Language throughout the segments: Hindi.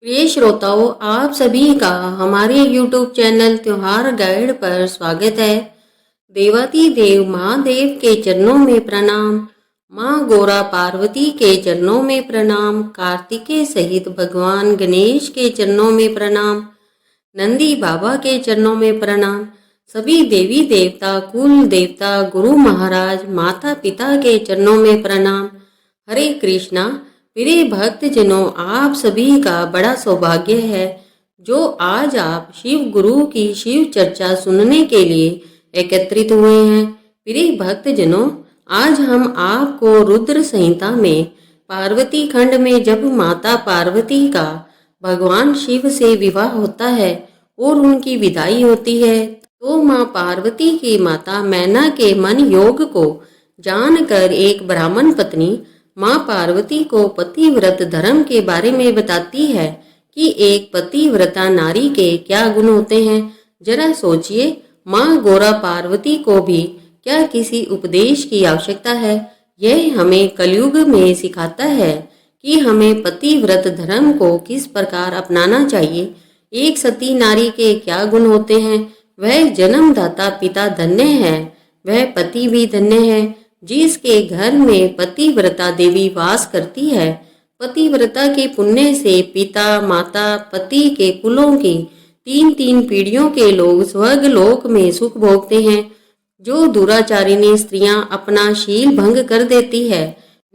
प्रिय श्रोताओं, आप सभी का हमारे YouTube चैनल त्योहार गाइड पर स्वागत है। देवाती देव महादेव के चरणों में प्रणाम, माँ गौरा पार्वती के चरणों में प्रणाम, कार्तिकेय सहित भगवान गणेश के चरणों में प्रणाम, नंदी बाबा के चरणों में प्रणाम, सभी देवी देवता, कुल देवता, गुरु महाराज, माता पिता के चरणों में प्रणाम। हरे कृष्णा। प्रिय भक्तजनों, आप सभी का बड़ा सौभाग्य है जो आज आप शिव गुरु की शिव चर्चा सुनने के लिए एकत्रित हुए हैं। प्रिय भक्तजनों, आज हम आपको रुद्र संहिता में पार्वती खंड में जब माता पार्वती का भगवान शिव से विवाह होता है और उनकी विदाई होती है तो माँ पार्वती की माता मैना के मन योग को जानकर एक ब्राह्मण पत्नी माँ पार्वती को पतिव्रत धर्म के बारे में बताती है कि एक पतिव्रता नारी के क्या गुण होते हैं। जरा सोचिए, माँ गौरा पार्वती को भी क्या किसी उपदेश की आवश्यकता है। यह हमें कलयुग में सिखाता है कि हमें पतिव्रत धर्म को किस प्रकार अपनाना चाहिए। एक सती नारी के क्या गुण होते हैं। वह जन्मदाता पिता धन्य है, वह पति भी धन्य है जिसके घर में पतिव्रता देवी वास करती है। पतिव्रता के पुण्य से पिता, माता, पति के कुलों की 3-3 पीढ़ियों के लोग स्वर्ग लोक में सुख भोगते हैं। जो दुराचारिणी स्त्रियां अपना शील भंग कर देती है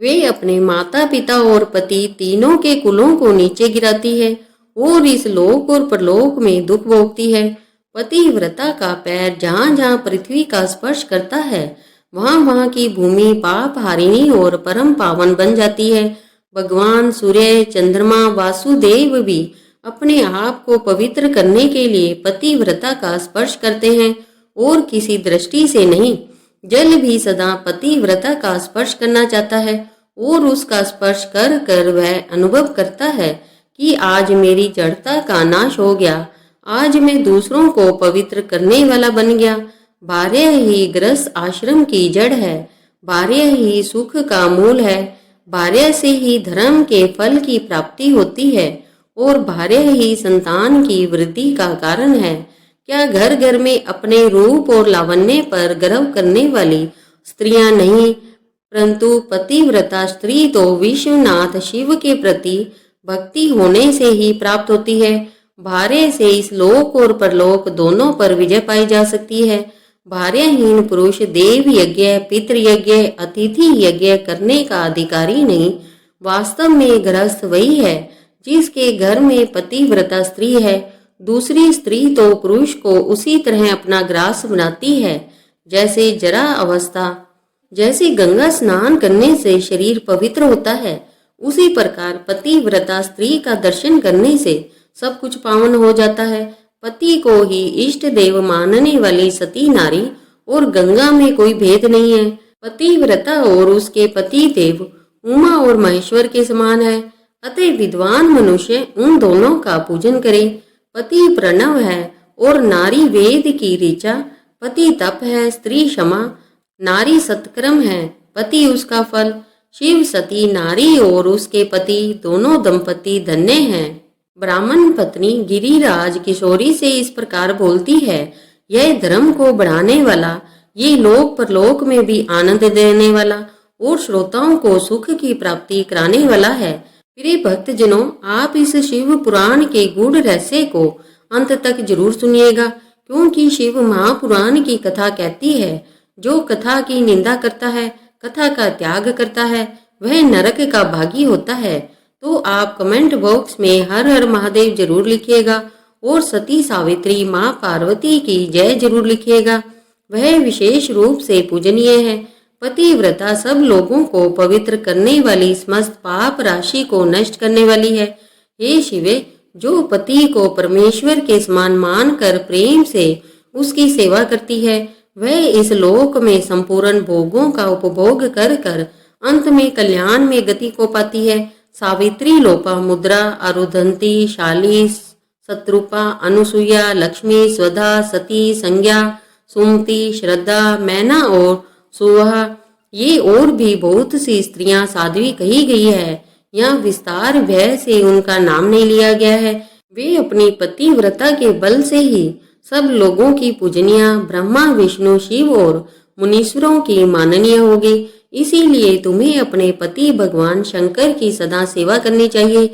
वे अपने माता पिता और पति तीनों के कुलों को नीचे गिराती है और इस लोक और परलोक में दुख भोगती है। पतिव्रता का पैर जहाँ जहाँ पृथ्वी का स्पर्श करता है वहाँ वहाँ की भूमि पाप हारिणी और परम पावन बन जाती है। भगवान सूर्य, चंद्रमा, वासुदेव भी अपने आप को पवित्र करने के लिए पतिव्रता का स्पर्श करते हैं और किसी दृष्टि से नहीं। जल भी सदा पतिव्रता का स्पर्श करना चाहता है और उसका स्पर्श कर कर वह अनुभव करता है कि आज मेरी जड़ता का नाश हो गया, आज मैं दूसरों को पवित्र करने वाला बन गया। भार्य ही गृहस्थ आश्रम की जड़ है, भार्य ही सुख का मूल है, भार्य से ही धर्म के फल की प्राप्ति होती है और भार्य ही संतान की वृद्धि का कारण है। क्या घर घर में अपने रूप और लावण्य पर गर्व करने वाली स्त्रियां नहीं, परंतु पतिव्रता स्त्री तो विश्वनाथ शिव के प्रति भक्ति होने से ही प्राप्त होती है। भार्य से इस लोक और परलोक दोनों पर विजय पाई जा सकती है। भार्यहीन पुरुष देव यज्ञ, पितृ यज्ञ, अतिथि यज्ञ करने का अधिकारी नहीं। वास्तव में गृहस्थ वही है जिसके घर में पतिव्रता स्त्री है। दूसरी स्त्री तो पुरुष को उसी तरह अपना ग्रास बनाती है जैसे जरा अवस्था, जैसे गंगा स्नान करने से शरीर पवित्र होता है, उसी प्रकार पतिव्रता स्त्री का दर्शन करने से सब कुछ पावन हो जाता है। पति को ही इष्ट देव मानने वाली सती नारी और गंगा में कोई भेद नहीं है। पतिव्रता और उसके पति देव उमा और महेश्वर के समान है। अतः विद्वान मनुष्य उन दोनों का पूजन करे। पति प्रणव है और नारी वेद की ऋचा। पति तप है, स्त्री क्षमा, नारी सत्कर्म है, पति उसका फल। शिव सती नारी और उसके पति दोनों दंपति धन्य हैं। ब्राह्मण पत्नी गिरिराज किशोरी से इस प्रकार बोलती है, यह धर्म को बढ़ाने वाला, ये लोक परलोक में भी आनंद देने वाला और श्रोताओं को सुख की प्राप्ति कराने वाला है। प्रिय भक्तजनों, आप इस शिव पुराण के गूढ़ रहस्य को अंत तक जरूर सुनिएगा, क्योंकि शिव महापुराण की कथा कहती है जो कथा की निंदा करता है, कथा का त्याग करता है, वह नरक का भागी होता है। तो आप कमेंट बॉक्स में हर हर महादेव जरूर लिखिएगा और सती सावित्री माँ पार्वती की जय जरूर लिखिएगा। वह विशेष रूप से पूजनीय है। पतिव्रता सब लोगों को पवित्र करने वाली, समस्त पाप राशि को नष्ट करने वाली है। हे शिवे, जो पति को परमेश्वर के समान मानकर प्रेम से उसकी सेवा करती है वह इस लोक में संपूर्ण भोगों का उपभोग कर कर अंत में कल्याण में गति को पाती है। सावित्री, लोपा, मुद्रा, अरुधंती, शाली, शत्रुपा, अनुसुईया, लक्ष्मी, स्वधा, सती, संज्ञा, सुमति, श्रद्धा, मैना और सुहा, ये और भी बहुत सी स्त्रियां साध्वी कही गई है। यहाँ विस्तार भय से उनका नाम नहीं लिया गया है। वे अपनी पतिव्रता के बल से ही सब लोगों की पूजनीय, ब्रह्मा विष्णु शिव और मुनीश्वरों की माननीय होगी। इसीलिए तुम्हें अपने पति भगवान शंकर की सदा सेवा करनी चाहिए।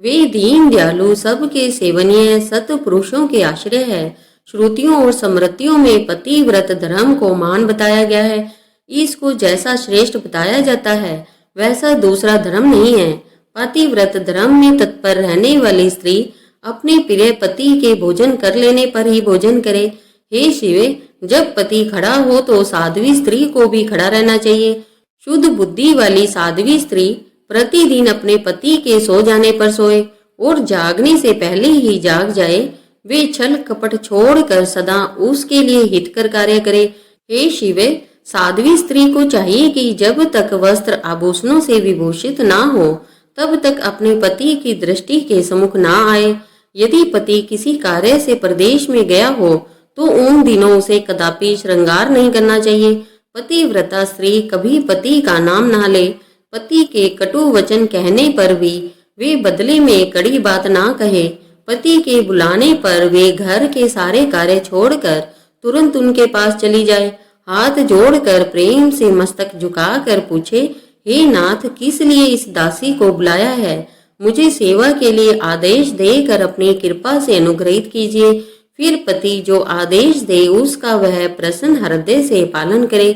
वे दीन दयालु, सबके सेवनीय, सत पुरुषों के आश्रय है। श्रुतियों और स्मृतियों में पतिव्रत धर्म को मान बताया गया है। इसको जैसा श्रेष्ठ बताया जाता है वैसा दूसरा धर्म नहीं है। पतिव्रत धर्म में तत्पर रहने वाली स्त्री अपने प्रिय पति के भोजन कर लेने पर ही भोजन करे। हे शिवे, जब पति खड़ा हो तो साध्वी स्त्री को भी खड़ा रहना चाहिए। शुद्ध बुद्धि वाली साध्वी स्त्री प्रतिदिन अपने पति के सो जाने पर सोए और जागने से पहले ही जाग जाए। वे छल कपट छोड़कर सदा उसके लिए हितकर कार्य करे। हे शिवे, साध्वी स्त्री को चाहिए कि जब तक वस्त्र आभूषणों से विभूषित ना हो तब तक अपने पति की दृष्टि के सम्मुख ना आए। यदि पति किसी कार्य से प्रदेश में गया हो तो उन दिनों उसे कदापि श्रृंगार नहीं करना चाहिए। पतिव्रता स्त्री कभी पति का नाम ना ले। पति के कटु वचन कहने पर भी वे बदले में कड़ी बात ना कहे। पति के बुलाने पर वे घर के सारे कार्य छोड़कर तुरंत उनके पास चली जाए। हाथ जोड़कर प्रेम से मस्तक झुकाकर पूछे, हे नाथ, किस लिए इस दासी को बुलाया है? मुझे सेवा के लिए आदेश देकर अपनी कृपा से अनुग्रहित कीजिए। फिर पति जो आदेश दे उसका वह प्रसन्न हृदय से पालन करे।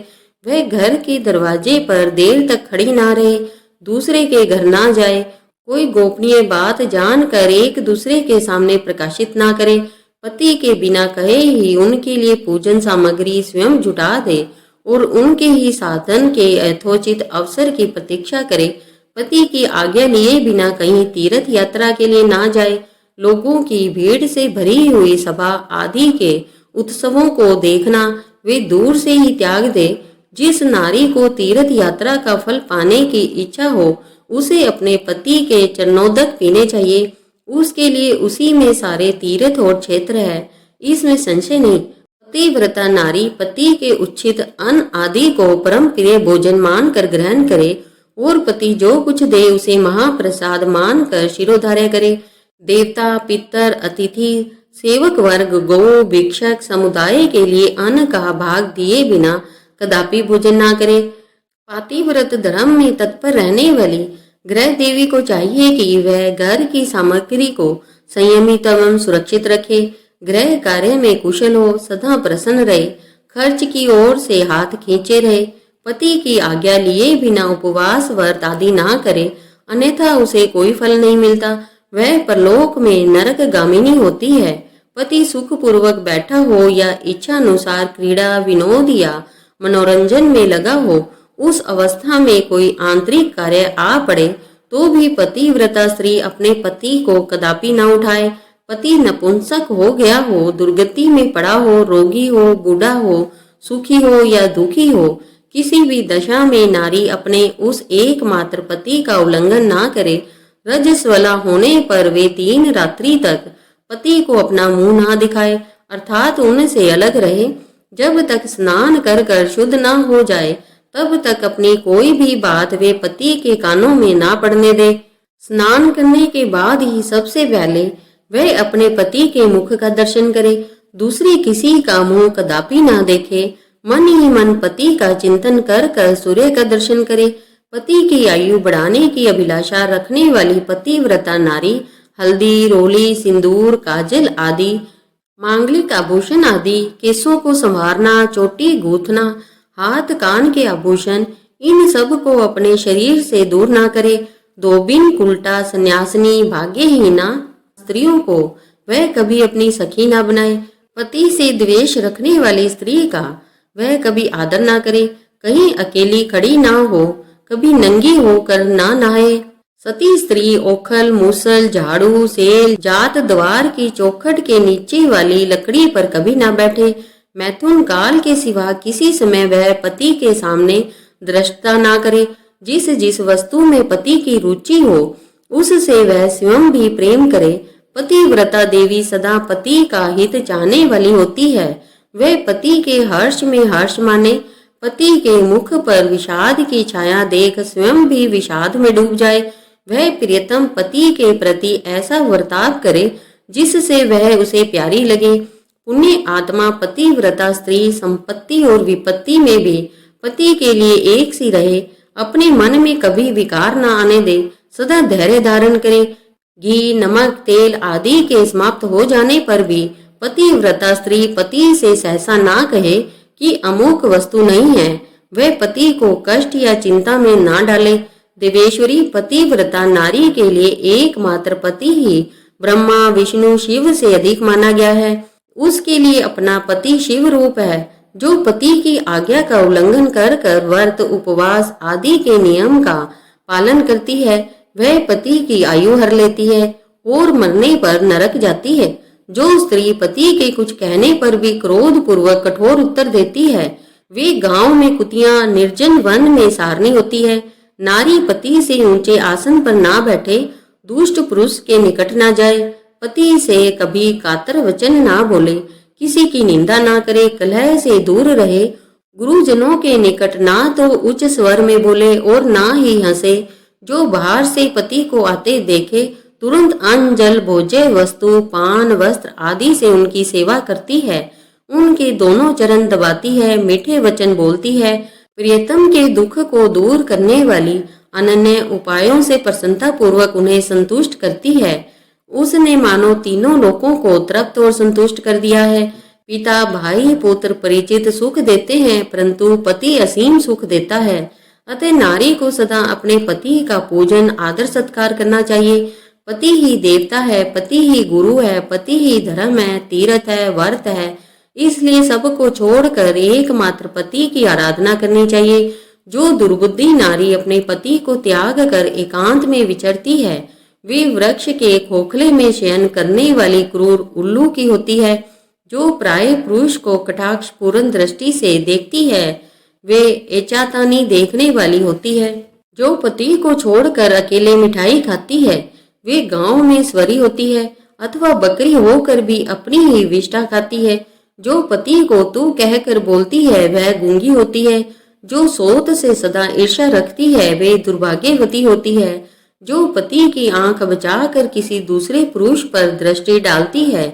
वह घर के दरवाजे पर देर तक खड़ी ना रहे, दूसरे के घर ना जाए, कोई गोपनीय बात जानकर एक दूसरे के सामने प्रकाशित ना करे। पति के बिना कहे ही उनके लिए पूजन सामग्री स्वयं जुटा दे और उनके ही साधन के यथोचित अवसर की प्रतीक्षा करे। पति की आज्ञा लिए बिना कहीं तीर्थ यात्रा के लिए ना जाए। लोगों की भीड़ से भरी हुई सभा आदि के उत्सवों को देखना वे दूर से ही त्याग दे। जिस नारी को तीर्थ यात्रा का फल पाने की इच्छा हो उसे अपने पति के चरणोदक पीने चाहिए। उसके लिए उसी में सारे तीर्थ और क्षेत्र है, इसमें संशय नहीं। पतिव्रता नारी पति के उच्छित अन्न आदि को परम प्रिय भोजन मानकर ग्रहण करे और पति जो कुछ दे उसे महाप्रसाद मानकर शिरोधार्य करे। देवता, पितर, अतिथि, सेवक वर्ग, गौ, भिक्षक समुदाय के लिए अन्न का भाग दिए बिना कदापि भोजन ना करे। पतिव्रत धर्म में तत्पर रहने वाली गृह देवी को चाहिए कि वह घर की सामग्री को संयमित एवं सुरक्षित रखे। गृह कार्य में कुशल हो, सदा प्रसन्न रहे, खर्च की ओर से हाथ खींचे रहे। पति की आज्ञा लिए बिना उपवास व्रत आदि ना करे, अन्यथा उसे कोई फल नहीं मिलता। वह परलोक में नरक गामिनी होती है। पति सुख पूर्वक बैठा हो या इच्छा अनुसार क्रीड़ा, विनोद या मनोरंजन में लगा हो, उस अवस्था में कोई आंतरिक कार्य आ पड़े तो भी पतिव्रता स्त्री अपने पति को कदापि न उठाए। पति नपुंसक हो गया हो, दुर्गति में पड़ा हो, रोगी हो, बूढ़ा हो, सुखी हो या दुखी हो, किसी भी दशा में नारी अपने उस एकमात्र पति का उल्लंघन ना करे। रजस्वला होने पर वे 3 रात्रि तक पति को अपना मुंह ना दिखाए, अर्थात उनसे अलग रहे। जब तक स्नान कर कर शुद्ध ना हो जाए तब तक अपनी कोई भी बात वे पति के कानों में ना पड़ने दे। स्नान करने के बाद ही सबसे पहले वह अपने पति के मुख का दर्शन करे, दूसरी किसी का मुंह कदापि ना देखे। मन ही मन पति का चिंतन कर कर सूर्य का दर्शन करे। पति की आयु बढ़ाने की अभिलाषा रखने वाली पतिव्रता नारी हल्दी, रोली, सिंदूर, काजल आदि मांगलिक आभूषण आदि, केसों को संवारना, चोटी गूंथना, हाथ कान के आभूषण, इन सब को अपने शरीर से दूर ना करे। धोबिन, कुलटा, सन्यासिनी, भाग्यहीना स्त्रियों को वह कभी अपनी सखी ना बनाए। पति से द्वेष रखने वाली स्त्री का वह कभी आदर ना करे। कहीं अकेली खड़ी ना हो, कभी नंगी होकर ना नहाए। सती स्त्री ओखल, मूसल, झाड़ू, सेल, जात द्वार की चौखट के नीचे वाली लकड़ी पर कभी ना बैठे। मैथुन काल के सिवा किसी समय वह पति के सामने दृष्टता ना करे। जिस जिस वस्तु में पति की रुचि हो उससे वह स्वयं भी प्रेम करे। पतिव्रता देवी सदा पति का हित चाहने वाली होती है। वह पति के हर्ष में हर्ष माने। पति के मुख पर विषाद की छाया देख स्वयं भी विषाद में डूब जाए। वह प्रियतम पति के प्रति ऐसा वर्ताव करे जिससे वह उसे प्यारी लगे। पुण्य आत्मा पतिव्रता स्त्री संपत्ति और विपत्ति में भी पति के लिए एक सी रहे, अपने मन में कभी विकार न आने दे, सदा धैर्य धारण करे। घी, नमक, तेल आदि के समाप्त हो जाने पर भी पतिव्रता स्त्री पति से सहसा ना कहे कि अमुक वस्तु नहीं है, वह पति को कष्ट या चिंता में ना डाले। देवेश्वरी पतिव्रता नारी के लिए एकमात्र पति ही ब्रह्मा, विष्णु, शिव से अधिक माना गया है। उसके लिए अपना पति शिव रूप है। जो पति की आज्ञा का उल्लंघन कर कर व्रत, उपवास आदि के नियम का पालन करती है, वह पति की आयु हर लेती है और मरने पर नरक जाती है। जो स्त्री पति के कुछ कहने पर भी क्रोध पूर्वक कठोर उत्तर देती है, वे गांव में कुतियां, निर्जन वन में सारनी होती है। नारी पति से ऊंचे आसन पर ना बैठे, दुष्ट पुरुष के निकट ना जाए, पति से कभी कातर वचन ना बोले, किसी की निंदा ना करे, कलह से दूर रहे, गुरुजनों के निकट ना तो उच्च स्वर में बोले और ना ही हंसे। जो बाहर से पति को आते देखे तुरंत अन्न, जल, भोज्य वस्तु, पान, वस्त्र आदि से उनकी सेवा करती है, उनके दोनों चरण दबाती है, मीठे वचन बोलती है, प्रियतम के दुख को दूर करने वाली अनन्य उपायों से प्रसन्नता पूर्वक उन्हें संतुष्ट करती है। उसने मानो तीनों लोकों को तृप्त और संतुष्ट कर दिया है। पिता, भाई, पुत्र, परिचित सुख देते हैं, परंतु पति असीम सुख देता है। अतः नारी को सदा अपने पति का पूजन, आदर, सत्कार करना चाहिए। पति ही देवता है, पति ही गुरु है, पति ही धर्म है, तीर्थ है, व्रत है। इसलिए सबको छोड़कर एकमात्र पति की आराधना करनी चाहिए। जो दुर्बुद्धि नारी अपने पति को त्याग कर एकांत में विचरती है, वे वृक्ष के खोखले में शयन करने वाली क्रूर उल्लू की होती है। जो प्राय पुरुष को कटाक्ष पूर्ण दृष्टि से देखती है, वे एचातानी देखने वाली होती है। जो पति को छोड़कर अकेले मिठाई खाती है, वे गांव में स्वरी होती है, अथवा बकरी होकर भी अपनी ही विष्ठा खाती है। जो पति को तू कहकर बोलती है, वह गूंगी होती है। जो सोत से सदा ईर्ष्या रखती है, वे दुर्भाग्यवती होती है। जो पति की आंख बचाकर किसी दूसरे पुरुष पर दृष्टि डालती है,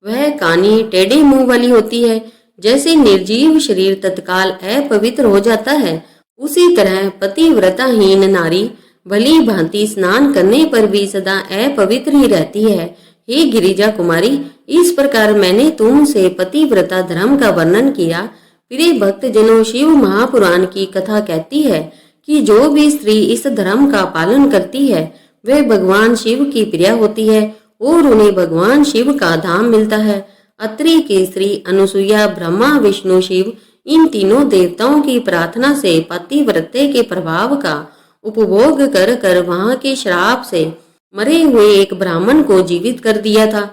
वह कानी, टेढ़े मुंह वाली होती है। जैसे निर्जीव शरीर तत्काल अपवित्र हो जाता है, उसी तरह पतिव्रताहीन नारी भली भांति स्नान करने पर भी सदा अपवित्र ही रहती है। हे गिरिजा कुमारी, इस प्रकार मैंने तुमसे पतिव्रता धर्म का वर्णन किया। प्रिय भक्त जनों, शिव महापुराण की कथा कहती है कि जो भी स्त्री इस धर्म का पालन करती है, वह भगवान शिव की प्रिय होती है और उन्हें भगवान शिव का धाम मिलता है। अत्रि की स्त्री अनुसुईया ब्रह्मा, विष्णु, शिव इन तीनों देवताओं की प्रार्थना से पतिव्रते के प्रभाव का उपभोग कर कर वहां के श्राप से मरे हुए एक ब्राह्मण को जीवित कर दिया था।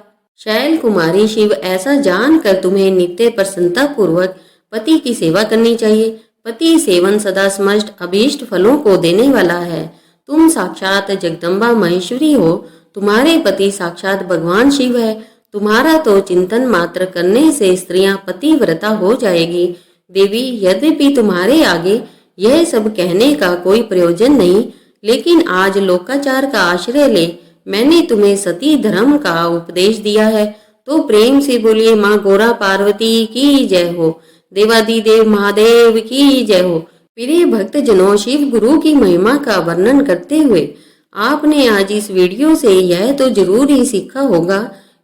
शैल कुमारी, शिव ऐसा जानकर तुम्हें नित्य प्रसन्नता पूर्वक पति की सेवा करनी चाहिए। पति सेवन सदा समस्त अभीष्ट फलों को देने वाला है। तुम साक्षात जगदम्बा महेश्वरी हो, तुम्हारे पति साक्षात भगवान शिव है। तुम्हारा तो चिंतन मात्र करने से स्त्रियां पतिव्रता हो जाएगी। देवी, यद्यपि तुम्हारे आगे यह सब कहने का कोई प्रयोजन नहीं, लेकिन आज लोकाचार का आश्रय ले मैंने तुम्हें सती धर्म का उपदेश दिया है, तो प्रेम से बोलिए माँ गौरा पार्वती की जय हो, देवादिदेव महादेव की जय हो। प्रिय भक्त जनों, शिव गुरु की महिमा का वर्णन करते हुए आपने आज इस वीडियो से यह तो जरूर ही सीखा होगा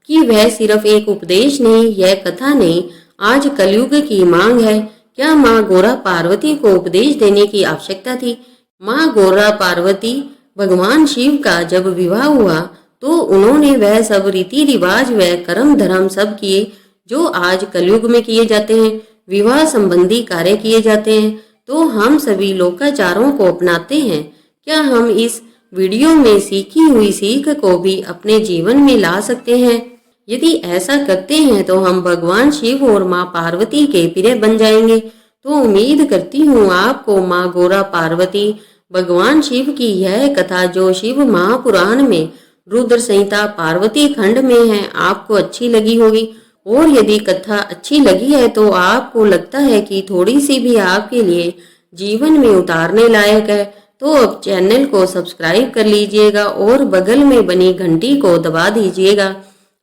कि वह सिर्फ एक उपदेश नहीं, यह कथा नहीं, आज कलयुग की मांग है। क्या माँ गौरा पार्वती को उपदेश देने की आवश्यकता थी? माँ गौरा पार्वती भगवान शिव का जब विवाह हुआ तो उन्होंने वह सब रीति रिवाज व कर्म धर्म सब किए जो आज कलयुग में किए जाते हैं। विवाह संबंधी कार्य किए जाते हैं, तो हम सभी लोकाचारों को अपनाते हैं। क्या हम इस वीडियो में सीखी हुई सीख को भी अपने जीवन में ला सकते हैं? यदि ऐसा करते हैं तो हम भगवान शिव और माँ पार्वती के प्रिय बन जाएंगे। तो उम्मीद करती हूँ आपको माँ गौरा पार्वती भगवान शिव की यह कथा जो शिव महापुराण में रुद्र संहिता पार्वती खंड में है, आपको अच्छी लगी होगी। और यदि कथा अच्छी लगी है तो आपको लगता है कि थोड़ी सी भी आपके लिए जीवन में उतारने लायक है, तो अब चैनल को सब्सक्राइब कर लीजिएगा और बगल में बनी घंटी को दबा दीजिएगा।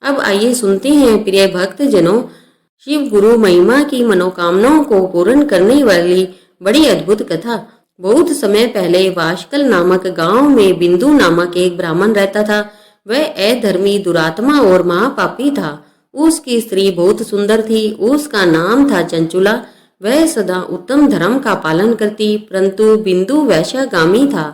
अब आइए सुनते हैं प्रिय भक्तजनों, शिव गुरु महिमा की मनोकामनाओं को पूर्ण करने वाली बड़ी अद्भुत कथा। बहुत समय पहले वाशकल नामक गांव में बिंदु नामक एक ब्राह्मण रहता था। वह अधर्मी, दुरात्मा और महापापी था। उसकी स्त्री बहुत सुंदर थी। उसका नाम था चंचुला। वह सदा उत्तम धर्म का पालन करती, परंतु बिंदु वैश्यगामी था।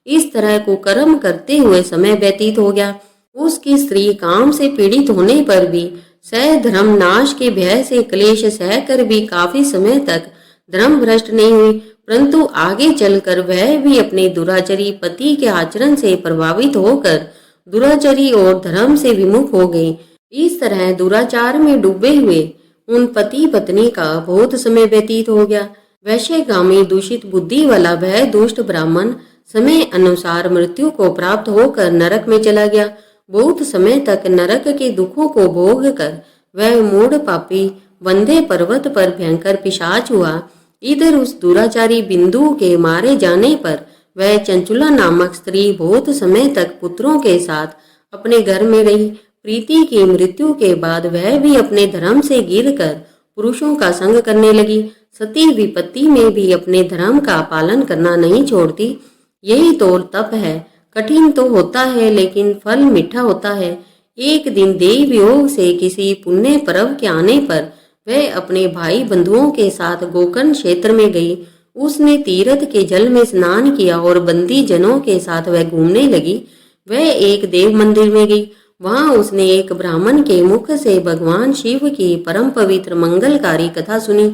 इस तरह कुकर्म करते हुए समय व्यतीत हो गया। उसकी स्त्री काम से पीड़ित होने पर भी सह धर्म नाश के भय से क्लेश सह कर भी काफी समय तक धर्म भ्रष्ट नहीं हुई, परंतु आगे चलकर वह भी अपने दुराचारी पति के आचरण से प्रभावित होकर दुराचारी और धर्म से विमुख हो गई। इस तरह दुराचार में डूबे हुए उन पति पत्नी का बहुत समय व्यतीत हो गया। वैश्यगामी दूषित बुद्धि वाला वह दुष्ट ब्राह्मण समय अनुसार मृत्यु को प्राप्त होकर नरक में चला गया। बहुत समय तक नरक के दुखों को भोग कर वह मूढ़ पापी बंधे पर्वत पर भयंकर पिशाच हुआ। इधर उस दुराचारी बिंदु के मारे जाने पर वह चंचुला नामक स्त्री बहुत समय तक पुत्रों के साथ अपने घर में रही। प्रीति की मृत्यु के बाद वह भी अपने धर्म से गिरकर पुरुषों का संग करने लगी। सती विपत्ति में भी अपने धर्म का पालन करना नहीं छोड़ती। यही तो तप है। कठिन तो होता है लेकिन फल मीठा होता है। एक दिन देव योग से किसी पुण्य पर्व के आने पर वह अपने भाई बंधुओं के साथ गोकर्ण क्षेत्र में गई। उसने तीर्थ के जल में स्नान किया और बंदी जनों के साथ वह घूमने लगी। वह एक देव मंदिर में गई। वहां उसने एक ब्राह्मण के मुख से भगवान शिव की परम पवित्र मंगलकारी कथा सुनी।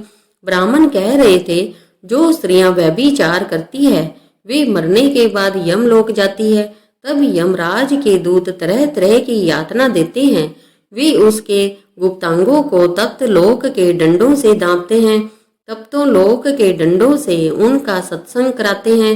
ब्राह्मण कह रहे थे, जो स्त्रियां व्यभिचार करती है वे मरने के बाद यमलोक जाती है। तब यमराज के दूत तरह तरह की यातना देते हैं। वे उसके गुप्तांगों को तप्त लोक के डंडों से दांपते हैं, तप्तों लोक के डंडों से उनका सत्संग कराते हैं।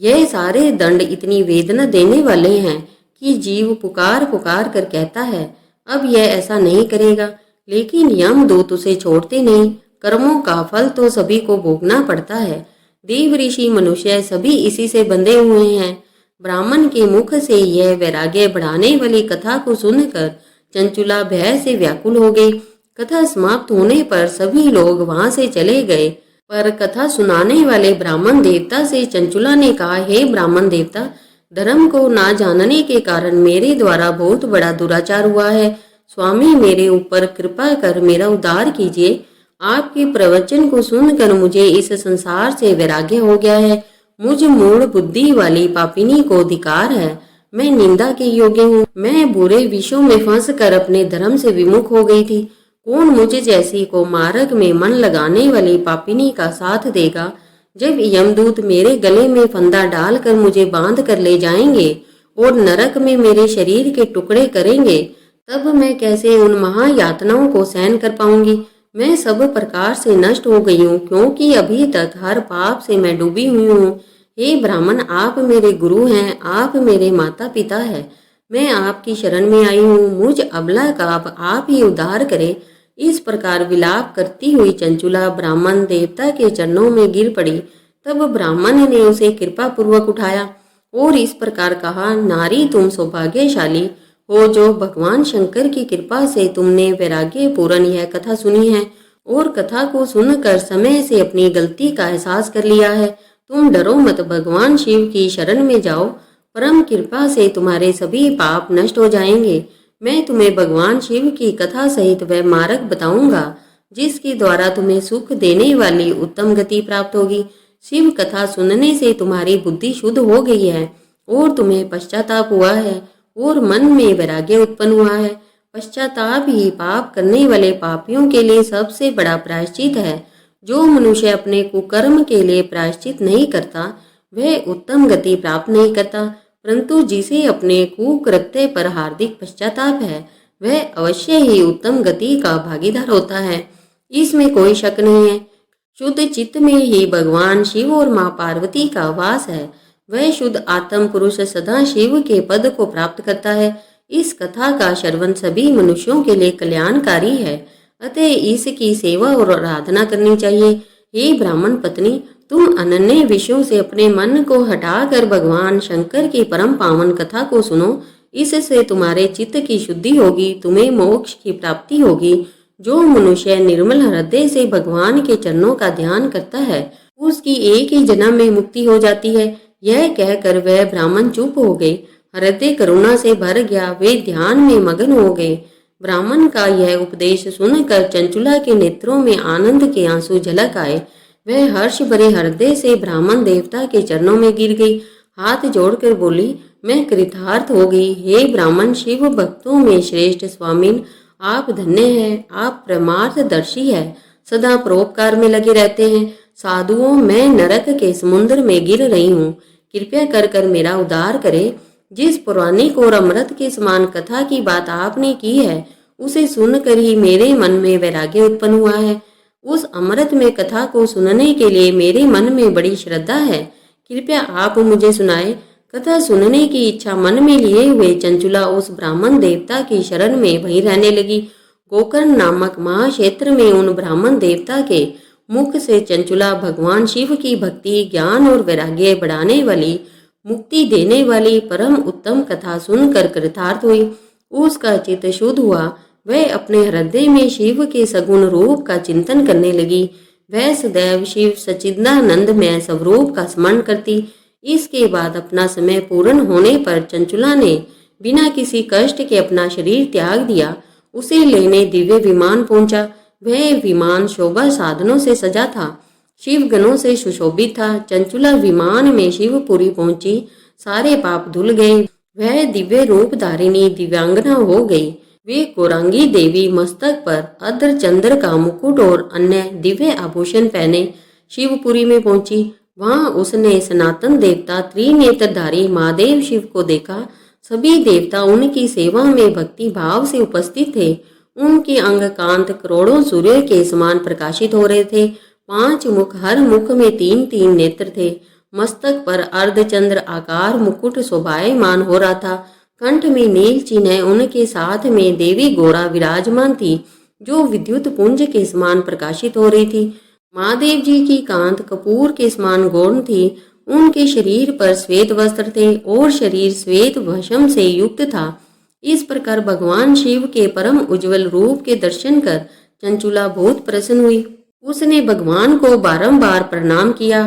यह सारे दंड इतनी वेदना देने वाले हैं कि जीव पुकार पुकार कर कहता है, अब यह ऐसा नहीं करेगा, लेकिन यमदूत उसे छोड़ते नहीं। कर्मों का फल तो सभी को भोगना पड़ता है। देव ऋषि मनुष्य सभी इसी से बंधे हुए हैं। ब्राह्मण के मुख से यह वैराग्य बढ़ाने वाली कथा को सुनकर चंचुला भय से व्याकुल हो गई। कथा समाप्त होने पर सभी लोग वहां से चले गए, पर कथा सुनाने वाले ब्राह्मण देवता से चंचुला ने कहा, हे ब्राह्मण देवता, धर्म को ना जानने के कारण मेरे द्वारा बहुत बड़ा दुराचार हुआ है। स्वामी मेरे ऊपर कृपा कर मेरा उद्धार कीजिए। आपके प्रवचन को सुनकर मुझे इस संसार से वैराग्य हो गया है। मुझ मूढ़ बुद्धि वाली पापिनी को धिक्कार है। मैं निंदा के योग्य हूँ। मैं बुरे विषयों में फंस कर अपने धर्म से विमुख हो गई थी। कौन मुझे जैसी को मार्ग में मन लगाने वाली पापिनी का साथ देगा? जब यमदूत मेरे गले में फंदा डालकर मुझे बांध कर ले जाएंगे और नरक में मेरे शरीर के टुकड़े करेंगे, तब मैं कैसे उन महायातनाओं को सहन कर पाऊंगी? मैं सब प्रकार से नष्ट हो गई हूँ, क्योंकि अभी तक हर पाप से मैं डूबी हुई हूँ। हे ब्राह्मण, आप मेरे गुरु हैं, आप मेरे माता पिता हैं। मैं आपकी शरण में आई हूँ। मुझ अबला का आप ही उद्धार करें। इस प्रकार विलाप करती हुई चंचुला ब्राह्मण देवता के चरणों में गिर पड़ी। तब ब्राह्मण ने उसे कृपा पूर्वक उठाया और इस प्रकार कहा, नारी, तुम सौभाग्यशाली हो जो भगवान शंकर की कृपा से तुमने वैराग्य पूर्ण यह कथा सुनी है और कथा को सुनकर समय से अपनी गलती का एहसास कर लिया है। तुम डरो मत, भगवान शिव की शरण में जाओ। परम कृपा से तुम्हारे सभी पाप नष्ट हो जाएंगे। मैं तुम्हें भगवान शिव की कथा सहित वह मार्ग बताऊंगा जिसके द्वारा तुम्हें सुख देने वाली उत्तम गति प्राप्त होगी। शिव कथा सुनने से तुम्हारी बुद्धि शुद्ध हो गई है और तुम्हें पश्चाताप हुआ है और मन में वैराग्य उत्पन्न हुआ है। पश्चाताप ही पाप करने वाले पापियों के लिए सबसे बड़ा प्रायश्चित है। जो मनुष्य अपने कुकर्म के लिए प्रायश्चित नहीं करता वह उत्तम गति प्राप्त नहीं करता, परंतु जिसे अपने कुकृत्य पर हार्दिक पश्चाताप है वह अवश्य ही उत्तम गति का भागीदार होता है। इसमें कोई शक नहीं है। शुद्ध चित्त में ही भगवान शिव और माँ पार्वती का वास है। वह शुद्ध आत्म पुरुष सदा शिव के पद को प्राप्त करता है। इस कथा का श्रवण सभी मनुष्यों के लिए कल्याणकारी है, अतः इसकी सेवा और आराधना करनी चाहिए। हे ब्राह्मण पत्नी, तुम अनन्य विषयों से अपने मन को हटाकर भगवान शंकर की परम पावन कथा को सुनो। इससे तुम्हारे चित्त की शुद्धि होगी, तुम्हें मोक्ष की प्राप्ति होगी। जो मनुष्य निर्मल हृदय से भगवान के चरणों का ध्यान करता है उसकी एक ही जन्म में मुक्ति हो जाती है। यह कहकर वह ब्राह्मण चुप हो गए। हृदय करुणा से भर गया, वे ध्यान में मगन हो गए। ब्राह्मण का यह उपदेश सुनकर चंचुला के नेत्रों में आनंद के आंसू झलक आए। वह हर्ष भरे हृदय से ब्राह्मण देवता के चरणों में गिर गई, हाथ जोड़कर बोली, मैं कृतार्थ हो गई। हे ब्राह्मण, शिव भक्तों में श्रेष्ठ स्वामिन, आप धन्य हैं, आप परमार्थदर्शी है, सदा परोपकार में लगे रहते हैं। साधुओं, मैं नरक के समुद्र में गिर रही हूँ, कृपया कर कर मेरा उद्धार करे। जिस पौराणिक और अमृत के समान कथा की बात आपने की है उसे सुनकर ही मेरे मन में वैराग्य उत्पन्न हुआ है। उस अमृत में कथा को सुनने के लिए मेरे मन में बड़ी श्रद्धा है, कृपया आप मुझे सुनाए। कथा सुनने की इच्छा मन में लिए हुए चंचुला उस ब्राह्मण देवता की शरण में वहीं रहने लगी। गोकर्ण नामक महाक्षेत्र में उन ब्राह्मण देवता के मुख से चंचुला भगवान शिव की भक्ति, ज्ञान और वैराग्य बढ़ाने वाली, मुक्ति देने वाली परम उत्तम कथा सुनकर कृतार्थ हुई। उसका चित्त शुद्ध हुआ। वह अपने हृदय में शिव के सगुण रूप का चिंतन करने लगी। वह सदैव शिव सच्चिदानंद में स्वरूप का स्मरण करती। इसके बाद अपना समय पूर्ण होने पर चंचुला ने बिना किसी कष्ट के अपना शरीर त्याग दिया। उसे लेने दिव्य विमान पहुंचा। वह विमान शोभा साधनों से सजा था, शिव गणों से सुशोभित था। चंचुला विमान में शिवपुरी पहुंची, सारे पाप धुल गए। वह दिव्य रूप धारिणी दिव्यांगना हो गई। वे गौरांगी देवी मस्तक पर अर्ध चंद्र का मुकुट और अन्य दिव्य आभूषण पहने शिवपुरी में पहुंची। वहां उसने सनातन देवता त्रिनेत्रधारी महादेव शिव को देखा। सभी देवता उनकी सेवा में भक्ति भाव से उपस्थित थे। उनके अंग कांत करोड़ों सूर्य के समान प्रकाशित हो रहे थे। 5 मुख, हर मुख में 3-3 नेत्र थे। मस्तक पर अर्धचंद्र आकार मुकुट शोभायमान हो रहा था। कंठ में नील चिन्ह, उनके साथ में देवी गौरा विराजमान थी जो विद्युत पुंज के समान प्रकाशित हो रही थी। महादेव जी की कांत कपूर के समान गौण थी। उनके शरीर पर श्वेत वस्त्र थे और शरीर श्वेत भस्म से युक्त था। इस प्रकार भगवान शिव के परम उज्जवल रूप के दर्शन कर चंचुला बहुत प्रसन्न हुई। उसने भगवान को बारंबार प्रणाम किया।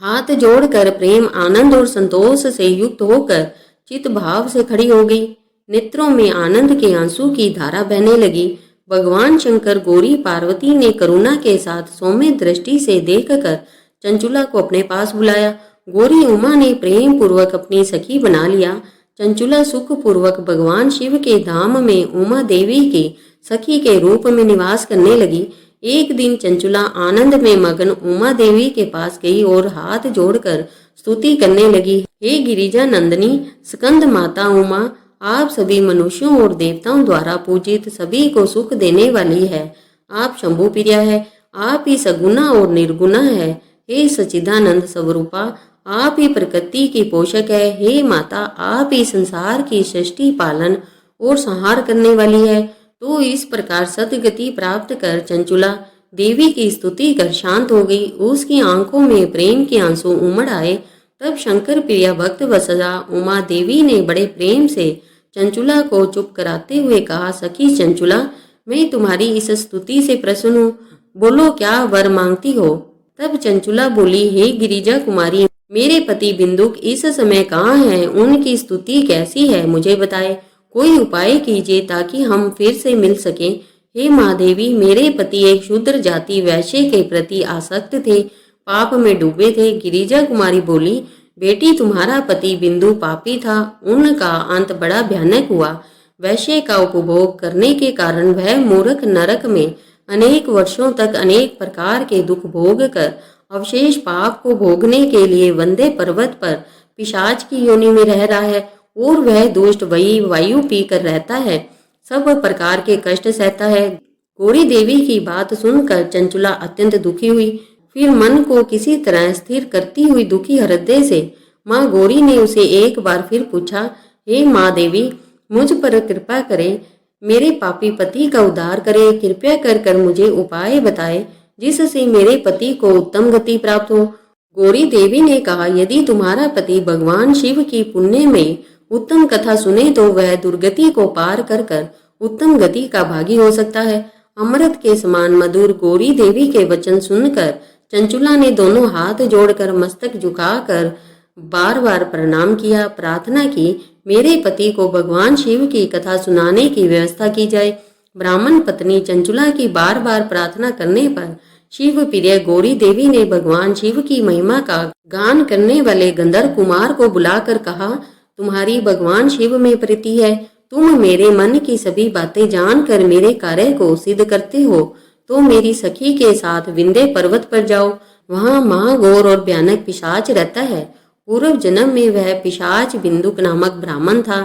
हाथ जोड़कर प्रेम, आनंद और संतोष से युक्त होकर चित भाव से खड़ी हो गई। नेत्रों में आनंद के आंसू की धारा बहने लगी। भगवान शंकर गौरी पार्वती ने करुणा के साथ सौम्य दृष्टि से देखकर चंचुला को अपने पास बुलाया। गौरी उमा ने प्रेम पूर्वक अपनी सखी बना लिया। चंचुला सुख पूर्वक भगवान शिव के धाम में उमा देवी की सखी के रूप में निवास करने लगी। एक दिन चंचुला आनंद में मगन उमा देवी के पास गई और हाथ जोड़कर स्तुति करने लगी। हे गिरिजा नंदिनी स्कंद माता उमा, आप सभी मनुष्यों और देवताओं द्वारा पूजित, सभी को सुख देने वाली है। आप शंभु प्रिया है, आप ही सगुना और निर्गुणा है। हे सच्चिदानंद स्वरूपा, आप ही प्रकृति की पोषक है। हे माता, आप ही संसार की सृष्टि, पालन और संहार करने वाली है। तो इस प्रकार सदगति प्राप्त कर चंचुला देवी की स्तुति कर शांत हो गई। उसकी आंखों में प्रेम के आंसू उमड़ आए। तब शंकर प्रिया भक्त वत्सला उमा देवी ने बड़े प्रेम से चंचुला को चुप कराते हुए कहा, सखी चंचुला, मैं तुम्हारी इस स्तुति से प्रसन्न हूँ, बोलो क्या वर मांगती हो। तब चंचुला बोली, हे गिरिजा कुमारी, मेरे पति बिंदुक इस समय कहाँ हैं? उनकी स्तुति कैसी है मुझे बताए। कोई उपाय कीजिए ताकि हम फिर से मिल सकें। हे महादेवी, मेरे पति एक शूद्र जाति वैश्य के प्रति आसक्त थे, पाप में डूबे थे। गिरिजा कुमारी बोली, बेटी तुम्हारा पति बिंदु पापी था, उनका अंत बड़ा भयानक हुआ। वैश्य का उपभोग करने के कारण वह मूर्ख नरक में अनेक वर्षों तक अनेक प्रकार के दुख भोग कर अवशेष पाप को भोगने के लिए वंदे पर्वत पर पिशाच की योनि में रह रहा है और वह दुष्ट वही वायु पीकर रहता है, सब प्रकार के कष्ट सहता है। गौरी देवी की बात सुनकर चंचुला अत्यंत दुखी हुई। फिर मन को किसी तरह स्थिर करती हुई दुखी हृदय से माँ गौरी ने उसे एक बार फिर पूछा, हे माँ देवी, मुझ पर कृपा करें, मेरे पापी पति का उद्धार करें। कृपया कर कर मुझे उपाय बताए जिससे मेरे पति को उत्तम गति प्राप्त हो। गौरी देवी ने कहा, यदि तुम्हारा पति भगवान शिव की पुण्य में उत्तम कथा सुने तो वह दुर्गति को पार कर कर उत्तम गति का भागी हो सकता है। अमृत के समान मधुर गौरी देवी के वचन सुनकर चंचुला ने दोनों हाथ जोड़कर मस्तक झुकाकर बार बार प्रणाम किया, प्रार्थना की, मेरे पति को भगवान शिव की कथा सुनाने की व्यवस्था की जाए। ब्राह्मण पत्नी चंचुला की बार बार प्रार्थना करने पर शिव प्रिय गौरी देवी ने भगवान शिव की महिमा का गान करने वाले गंधर्व कुमार को बुलाकर कहा, तुम्हारी भगवान शिव में प्रीति है, तुम मेरे मन की सभी बातें जानकर मेरे कार्य को सिद्ध करते हो, तो मेरी सखी के साथ विंध्य पर्वत पर जाओ। वहां महाघोर और भयानक पिशाच रहता है। पूर्व जन्म में वह पिशाच बिंदुक नामक ब्राह्मण था।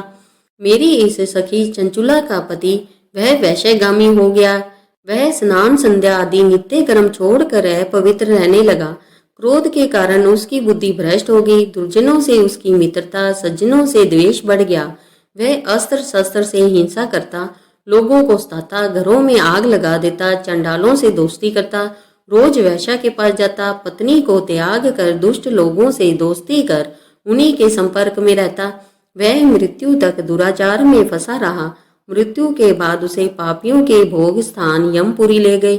मेरी इस सखी चंचुला का पति वह वैश्यगामी हो गया। वह स्नान संध्या आदि नित्य कर्म छोड़कर पवित्र रहने लगा। क्रोध के कारण उसकी बुद्धि भ्रष्ट हो गई। दुर्जनों से उसकी मित्रता, सज्जनों से द्वेष बढ़ गया। वह अस्त्र शस्त्र से हिंसा करता, लोगों को सताता, घरों में आग लगा देता, चंडालों से दोस्ती करता, रोज वैश्या के पास जाता, पत्नी को त्याग कर दुष्ट लोगों से दोस्ती कर उन्हीं के संपर्क में रहता। वह मृत्यु तक दुराचार में फंसा रहा। मृत्यु के बाद उसे पापियों के भोग स्थान यमपुरी ले गए।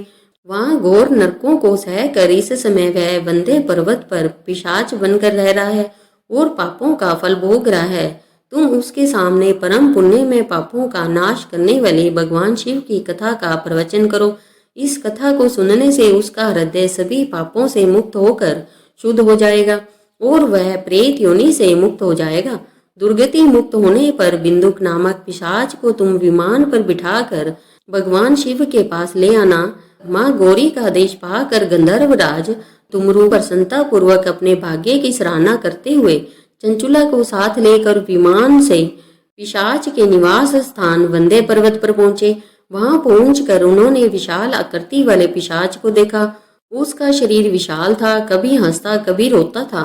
वहां घोर नरकों को सहकर इस समय वह वंदे पर्वत पर पिशाच बनकर रह रहा है और पापों का फल भोग रहा है। तुम उसके सामने परम पुण्य में पापों का नाश करने वाले भगवान शिव की कथा का प्रवचन करो। इस कथा को सुनने से उसका हृदय सभी पापों से मुक्त होकर शुद्ध हो जाएगा और वह प्रेत योनि से मुक्त हो जाएगा। दुर्गति मुक्त होने पर बिंदुक नामक पिशाच को तुम विमान पर बिठाकर भगवान शिव के पास ले आना। माँ गौरी का आदेश पाकर गंधर्वराज तुमरू प्रसन्नता पूर्वक अपने भाग्य की सराहना करते हुए चंचुला को साथ लेकर विमान से पिशाच के निवास स्थान वंदे पर्वत पर पहुंचे। वहां पहुंचकर उन्होंने विशाल आकृति वाले पिशाच को देखा। उसका शरीर विशाल था, कभी हंसता कभी रोता था।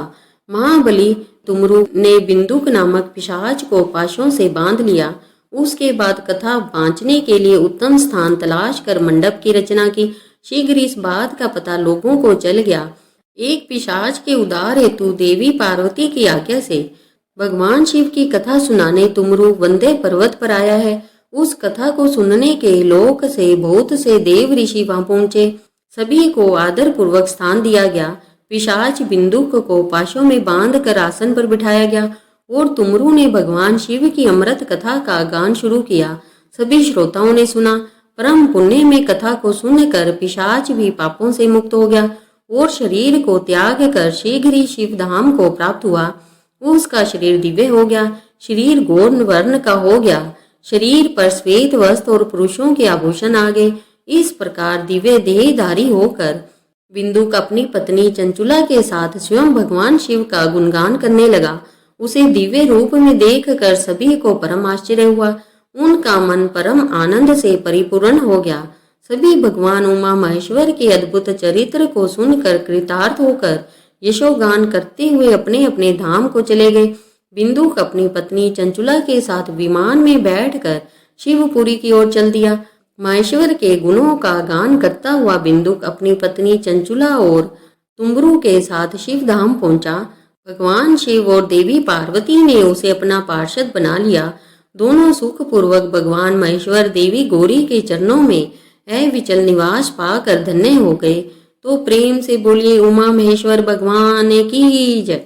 महाबली तुमरू ने बिंदुक नामक पिशाच को पाशों से बांध लिया। उसके बाद कथा बांचने के लिए उत्तम स्थान तलाश कर मंडप की रचना की। शीघ्र इस बात का पता लोगों को चल गया। एक पिशाच के उद्धार हेतु देवी पार्वती की आज्ञा से भगवान शिव की कथा सुनाने तुमरू वंदे पर्वत पर आया है। उस कथा को सुनने के लोक से बहुत से देव ऋषि वहां पहुंचे। सभी को आदर पूर्वक स्थान दिया गया। पिशाच बिंदुक को पाशों में बांध कर आसन पर बिठाया गया और तुमरू ने भगवान शिव की अमृत कथा का गान शुरू किया। सभी श्रोताओं ने सुना। परम पुण्य में कथा को सुनकर पिशाच भी पापों से मुक्त हो गया और शरीर को त्याग कर शीघ्र ही शिव धाम को प्राप्त हुआ। उसका शरीर दिव्य हो गया, शरीर गौर वर्ण का हो गया, शरीर पर श्वेत वस्त्र और पुरुषों के आभूषण आ गए। इस प्रकार दिव्य देहधारी होकर बिंदुक अपनी पत्नी चंचुला के साथ स्वयं भगवान शिव का गुणगान करने लगा। उसे दिव्य रूप में देखकर सभी को परम आश्चर्य हुआ। उनका मन परम आनंद से परिपूर्ण हो गया। सभी भगवान उमा महेश्वर के अद्भुत चरित्र को सुनकर कृतार्थ होकर यशोगान करते हुए अपने अपने धाम को चले गए। बिंदुक अपनी पत्नी चंचुला के साथ विमान में बैठकर शिवपुरी की ओर चल दिया। महेश्वर के गुणों का गान करता हुआ बिंदुक अपनी पत्नी चंचुला और तुमरू के साथ शिव धाम पहुंचा। भगवान शिव और देवी पार्वती ने उसे अपना पार्षद बना लिया। दोनों सुखपूर्वक भगवान महेश्वर देवी गौरी के चरणों में अविचल निवास पाकर धन्य हो गए। तो प्रेम से बोलिए उमा महेश्वर भगवान की जय।